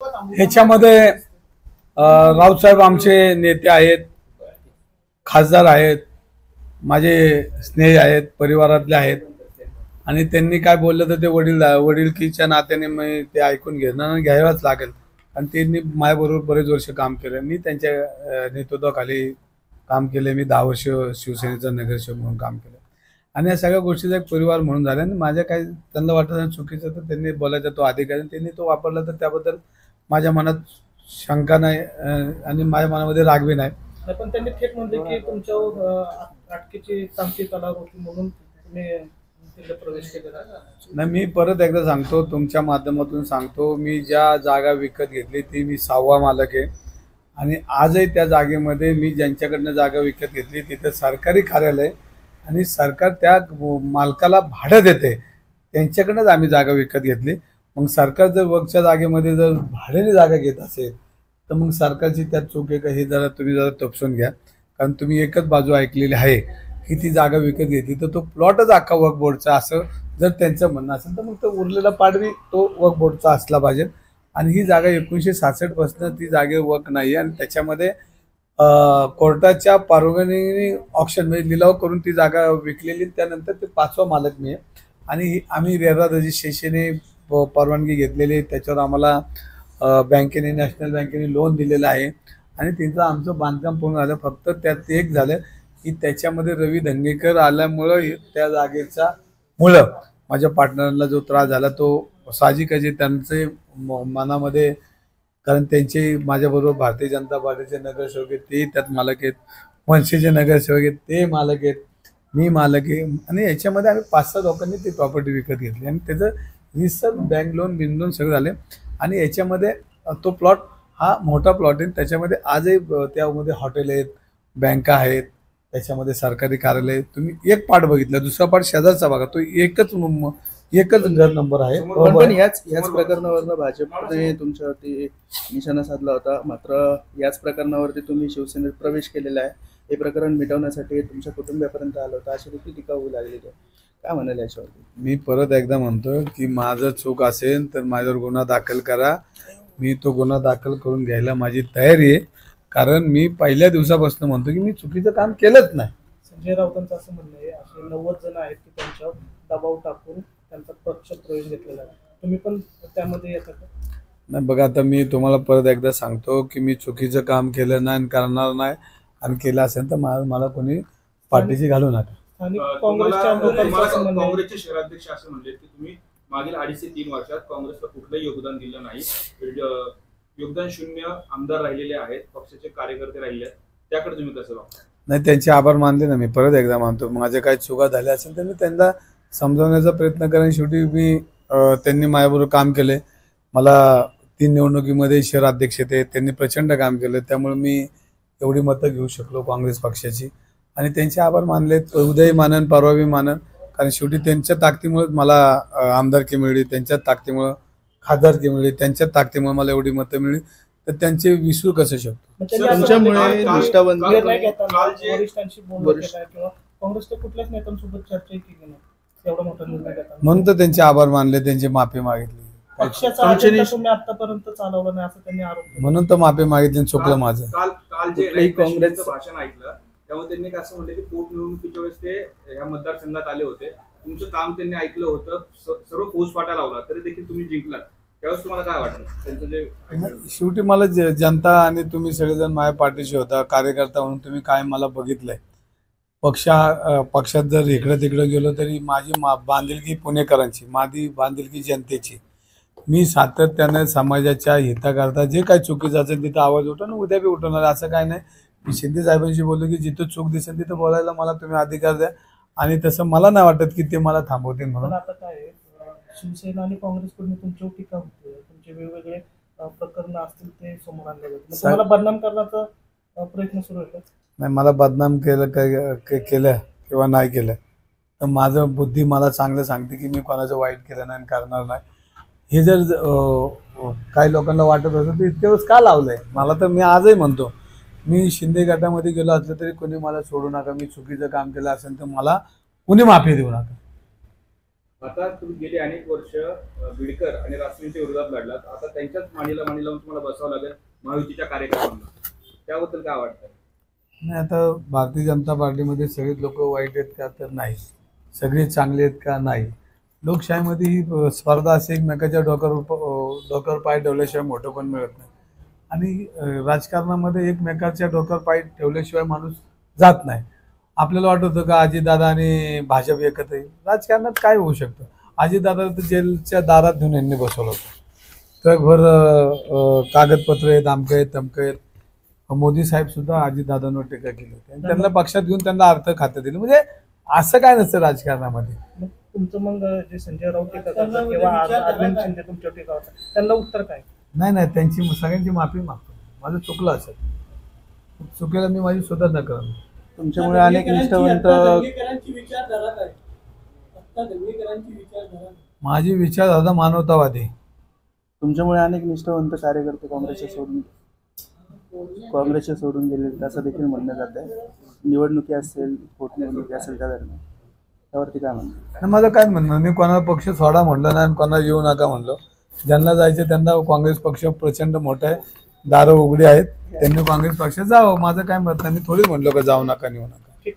ह्याच्यामध्ये राऊतसाहेब आमचे नेते आहेत, खासदार आहेत, माझे स्नेही आहेत, परिवारातले आहेत आणि त्यांनी काय बोललं तर ते वडीलकीच्या नात्याने मी ते ऐकून घेणं घ्यायलाच लागेल. आणि त्यांनी माझ्याबरोबर बरेच वर्ष काम केलं. मी त्यांच्या नेतृत्वाखाली काम केले. मी 10 वर्ष शिवसेनेचा नगरसेवक म्हणून काम केलं आणि या सगळ्या गोष्टीचा एक परिवार म्हणून झाल्या. आणि माझ्या काही त्यांना वाटत चुकीचं तर त्यांनी बोलायचा तो अधिकार त्यांनी तो वापरला तर त्याबद्दल माझ्या मनात शंका नाही आणि माझ्या मनामध्ये रागवी नाही. पण त्यांनी थेट म्हणले की तुमच्या अटकेची तांत्रिक तलाव होती म्हणून तुम्ही प्रवेश केलेला नाही. मी परत एकदा सांगतो, तुमच्या माध्यमातून सांगतो, मी ज्या जागा विकत घेतली ती मी 6वा मालक आहे आणि आजही त्या जागेमध्ये मी ज्यांच्याकडनं जागा विकत घेतली तिथं सरकारी कार्यालय आणि सरकार त्या मालकाला भाडं देते, त्यांच्याकडनंच आम्ही जागा विकत घेतली. मग सरकार जर वरच्या जागेमध्ये जर भाड्याने जागा घेत असेल तर मग सरकारची त्यात चूक आहे का हे जरा तुम्ही तपसून घ्या. कारण तुम्ही एकच बाजू ऐकलेली आहे की ती जागा विकत घेतली तर तो प्लॉटच अख्खा वक्फ बोर्डचा असं जर त्यांचं म्हणणं असेल तर मग तो उरलेला पाडवी तो वक्फ बोर्डचा असला पाहिजे. आणि ही जागा 1966 पासून ती जागे वक्फ नाही आणि त्याच्यामध्ये कोर्टाच्या परवानगीने ऑप्शन म्हणजे लिलाव करून ती जागा विकलेली. त्यानंतर ते 5वा मालक मी आहे आणि आम्ही रेरा रजिस्ट्रेशनने परवानगी घेतलेली. त्याच्यावर आम्हाला बँकेने नॅशनल बँकेने लोन दिलेलं आहे आणि तिथं आमचं बांधकाम पूर्ण झालं. फक्त त्यात एक झालं की त्याच्यामध्ये रवी धंगेकर आल्यामुळं त्या जागेचा मुळं माझ्या पार्टनरला जो त्रास झाला तो साहजिकच त्यांचे मनामध्ये, कारण त्यांचे माझ्याबरोबर भारतीय जनता पार्टीचे नगरसेवक आहेत, ते त्यात मालक आहेत, मनसेचे नगरसेवक आहेत, ते मालक आहेत, मी मालक आहे आणि याच्यामध्ये आम्ही 5-6 लोकांनी ती प्रॉपर्टी विकत घेतली आणि त्याचं रिसर बँक लोन बिन सगळं झाले. आणि याच्यामध्ये तो प्लॉट हा मोठा प्लॉट आहे. त्याच्यामध्ये आजही त्यामध्ये हॉटेल आहेत, बँका आहेत, त्याच्यामध्ये सरकारी कार्यालय. तुम्ही एक पार्ट बघितला, दुसरा पार्ट शेजारचा बघा, तो एकच घर नंबर आहे. पण याच प्रकरणावरनं भाजपने तुमच्यावरती निशाणा साधला होता. मात्र याच प्रकरणावरती तुम्ही शिवसेनेत प्रवेश केलेला आहे. हे प्रकरण मिटवण्यासाठी तुमच्या कुटुंबियापर्यंत आलं होतं अशी देखील टीका होऊ लागलेली आहे. काय म्हणाले याच्यावरती? मी परत एकदा म्हणतो की माझं चूक असेल तर माझ्यावर गुन्हा दाखल करा. मी तो गुन्हा दाखल करून घ्यायला माझी तयारी आहे. कारण मी पहिल्या दिवसापासून म्हणतो की मी चुकीचं काम केलंच नाही. संजय राऊतांचं असं म्हणणं आहे असे 90 जण आहेत की त्यांच्यावर दबाव टाकून त्यांचा पक्ष प्रवेश घेतलेला आहे. तुम्ही पण त्यामध्ये येता का? नाही बघा, आता मी तुम्हाला परत एकदा सांगतो की मी चुकीचं काम केलं नाही आणि करणार नाही आणि केलं असेल तर मला कोणी पाठीशी घालू नका. आणि काँग्रेसचे शहराध्यक्ष असं म्हणले की तुम्ही मागील 2.5 ते 3 वर्षात काँग्रेसला कुठलंही योगदान दिलं नाही, योगदान शून्य आमदार राहिलेले आहेत, पक्षाचे कार्यकर्ते राहिले आहेत, त्याकडे तुम्ही कसं बघता? नाही, त्यांचे आभार मानले ना. मी परत एकदा मानतो, माझ्या काही चुका झाल्या असेल तर मी त्यांना समजवण्याचा प्रयत्न करेन. शेवटी त्यांनी माझ्याबरोबर काम केले. मला 3 निवडणुकीमध्ये शहराध्यक्ष ते त्यांनी प्रचंड काम केलं, त्यामुळे मी एवढी मतं घेऊ शकलो काँग्रेस पक्षाची आणि त्यांचे आभार मानले. उद्याही मानन, परवाही मानन, कारण शेवटी त्यांच्या ताकदीमुळे मला आमदारकी मिळली, त्यांच्या ताकदीमुळे खासदारकी मिळली, त्यांच्या ताकदीमुळे मला एवढी मतं मिळली. तर त्यांचे विसरू कसं शकतो? तुमच्यामुळे निष्ठावंत काँग्रेसच्या कुठल्याच नेत्यांसोबत चर्चा केली नाही, एवढा मोठा निर्णय घेतला म्हणून तर त्यांचे आभार मानले, त्यांची माफी मागितली. पक्षाचा अजेंडा तुम्ही आतापर्यंत चालवला नाही असं त्यांनी आरोप केला. म्हणून तर माफी मागितली. चुकलं माझं. काल जे काँग्रेसचं भाषण ऐकलं त्यामुळे त्यांनी असं म्हणलं की पोटनिवडणुकीच्या वेळेस ते या मतदारसंघात आले होते, तुमचं काम त्यांनी ऐकलं होतं, सर्व फौजफाटा लावला तरी देखील तुम्ही जिंकलात. त्यावेळेस तुम्हाला काय वाटलं त्यांचं जे? शेवटी मला जनता आणि तुम्ही सगळेजण माझ्या पाठीशी होता, कार्यकर्ता म्हणून तुम्ही काय मला बघितलंय. पक्षात जर इकडं तिकडं गेलो तरी माझी बांधिलकी पुणेकरांची, माझी बांधिलकी जनतेची. मी सातत्याने समाजाच्या हिताकरता जे काही चुकीचं असेल तिथं आवाज उठवून उद्या बी उठवणार, असं काय नाही. मी शिंदे साहेबांशी बोललो की जिथं चूक दिसेल तिथं बोलायला मला तुम्ही अधिकार द्या आणि तसं मला नाही वाटत की ते मला थांबवतील म्हणून. आता काय शिवसेना आणि काँग्रेसकडून तुमच्यावर टीका होते, तुमचे वेगवेगळे प्रकरण असतील ते समोर आणले जातात, तुम्हाला बदनाम करण्याचा प्रयत्न सुरू आहे? नाही, मला बदनाम केलं किंवा नाही केलं तर माझं बुद्धी मला चांगलं सांगते की मी कोणाचं वाईट केलं नाही करणार नाही. हे जर काही लोकांना वाटत असेल तर इतके वेळेस का लावलंय मला, तर मी आजही म्हणतो मी शिंदे गटामध्ये गेलो असलं तरी कोणी मला सोडू नका. मी चुकीचं काम केलं असेल तर मला कोणी माफी देऊ नका. आता तुम्ही गेली अनेक वर्ष बिडकर आणि राष्ट्रवादीच्या विरोधात लढलात. आता त्यांच्याच मांडी लावून तुम्हाला बसावं लागेल महायुतीच्या कार्यक्रमांना. त्याबद्दल काय वाटतं? नाही, आता भारतीय जनता पार्टीमध्ये सगळेच लोक वाईट आहेत का, तर नाही. सगळे चांगले आहेत का, नाही. लोकशाहीमध्ये ही स्पर्धा असे एकमेकाच्या डोक्यावर पाय ठेवल्याशिवाय मोठं पण मिळत नाही. आणि राजकारणामध्ये एकमेकाच्या डोक्यावर पाय ठेवल्याशिवाय माणूस जात नाही. आपल्याला वाटत होतं का अजितदादा आणि भाजप एकत्र येईल. राजकारणात काय होऊ शकतं. अजितदादा तर जेलच्या दारात घेऊन यांनी बसवलं होतं. ट्रकभर कागदपत्र आहेत, अमकं आहेत, तमकं आहेत. मोदी साहेब सुद्धा अजितदादांवर टीका केली होती आणि त्यांना पक्षात घेऊन त्यांना अर्थ खातं दिलं. म्हणजे असं काय नसतं राजकारणामध्ये. मग तुमचं मग जे संजय राऊत टीका करतात किंवा अरविंद शिंदे तुमच्या टीका होतात, त्यांना उत्तर काय? नाही, त्यांची सगळ्यांची माफी मागतो. माझं चुकलं असेल, चुकीला मी माझी सुधारणा करणार. तुमच्यामुळे अनेक निष्ठावंत माझी विचारधारा मानवतावादी. तुमच्यामुळे अनेक निष्ठावंत कार्यकर्ते काँग्रेसचे सोडून गेले असं देखील म्हणलं जात आहे. निवडणुकी असेल, पोटनिवडणुकी असेल त्या दरम्यान त्यावरती काय म्हणणं? नाही, माझं काय म्हणणं, मी कोणाला पक्ष सोडा म्हणलं नाही आणि कोणाला येऊ नका म्हणलो. ज्यांना जायचं त्यांना काँग्रेस पक्ष प्रचंड मोठा आहे, दारं उघडी आहेत, त्यांनी काँग्रेस पक्षात जावं. माझं काय मत नाही. मी थोडी म्हणलो का जाऊ नका, नेऊ नका. ठीक.